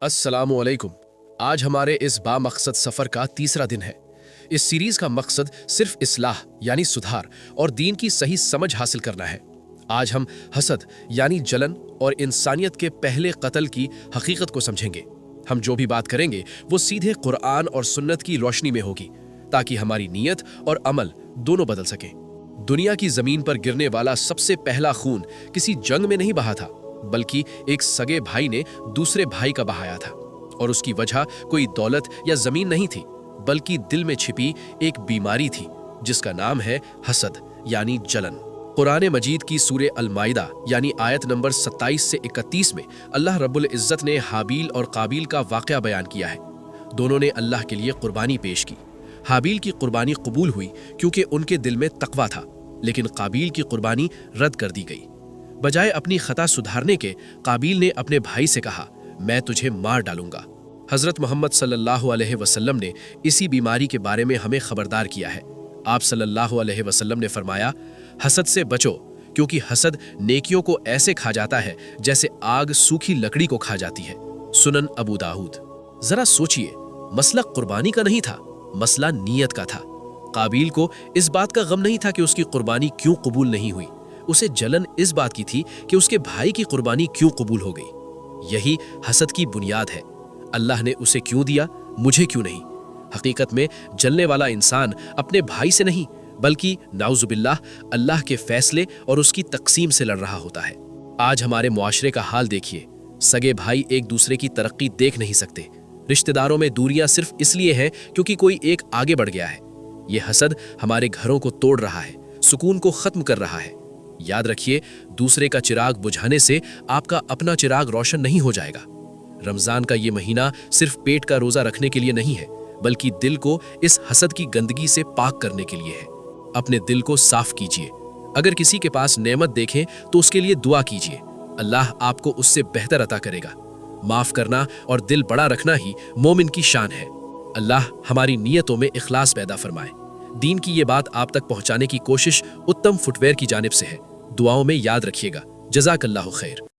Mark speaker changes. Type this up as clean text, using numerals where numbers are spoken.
Speaker 1: अस्सलामुअलैकुम। आज हमारे इस बामकसद सफ़र का तीसरा दिन है। इस सीरीज़ का मकसद सिर्फ इस्लाह यानी सुधार और दीन की सही समझ हासिल करना है। आज हम हसद यानी जलन और इंसानियत के पहले कत्ल की हकीकत को समझेंगे। हम जो भी बात करेंगे वो सीधे कुरान और सुन्नत की रोशनी में होगी, ताकि हमारी नीयत और अमल दोनों बदल सकें। दुनिया की ज़मीन पर गिरने वाला सबसे पहला खून किसी जंग में नहीं बहा था, बल्कि एक सगे भाई ने दूसरे भाई का बहाया था। और उसकी वजह कोई दौलत या जमीन नहीं थी, बल्कि दिल में छिपी एक बीमारी थी जिसका नाम है हसद यानी जलन। कुरान मजीद की सूरे अल-माइदा यानी आयत नंबर 27 से 31 में अल्लाह रब्बुल इज़्ज़त ने हाबील और काबील का वाक़या बयान किया है। दोनों ने अल्लाह के लिए कुर्बानी पेश की। हाबील की कुर्बानी कबूल हुई क्योंकि उनके दिल में तकवा था, लेकिन काबील की कुर्बानी रद्द कर दी गई। बजाय अपनी खता सुधारने के, काबील ने अपने भाई से कहा, मैं तुझे मार डालूंगा। हजरत मोहम्मद सल्लल्लाहु अलैहि वसल्लम ने इसी बीमारी के बारे में हमें खबरदार किया है। आप सल्लल्लाहु अलैहि वसल्लम ने फरमाया, हसद से बचो, क्योंकि हसद नेकियों को ऐसे खा जाता है जैसे आग सूखी लकड़ी को खा जाती है। सुनन अबू दाऊद। जरा सोचिए, मसला कुर्बानी का नहीं था, मसला नीयत का था। काबील को इस बात का गम नहीं था कि उसकी कुर्बानी क्यों कबूल नहीं हुई, उसे जलन इस बात की थी कि उसके भाई की कुर्बानी क्यों कबूल हो गई। यही हसद की बुनियाद है। अल्लाह ने उसे क्यों दिया, मुझे क्यों नहीं। हकीकत में जलने वाला इंसान अपने भाई से नहीं, बल्कि नाउजुबिल्लाह अल्लाह के फैसले और उसकी तकसीम से लड़ रहा होता है। आज हमारे मुआशरे का हाल देखिए। सगे भाई एक दूसरे की तरक्की देख नहीं सकते। रिश्तेदारों में दूरियां सिर्फ इसलिए हैं क्योंकि कोई एक आगे बढ़ गया है। ये हसद हमारे घरों को तोड़ रहा है, सुकून को खत्म कर रहा है। याद रखिए, दूसरे का चिराग बुझाने से आपका अपना चिराग रोशन नहीं हो जाएगा। रमजान का ये महीना सिर्फ पेट का रोजा रखने के लिए नहीं है, बल्कि दिल को इस हसद की गंदगी से पाक करने के लिए है। अपने दिल को साफ कीजिए। अगर किसी के पास नेमत देखें तो उसके लिए दुआ कीजिए, अल्लाह आपको उससे बेहतर अता करेगा। माफ करना और दिल बड़ा रखना ही मोमिन की शान है। अल्लाह हमारी नीयतों में इखलास पैदा फरमाए। दीन की ये बात आप तक पहुंचाने की कोशिश उत्तम फुटवेयर की जानिब से है। दुआओं में याद रखिएगा। जज़ाकल्लाहु खैर।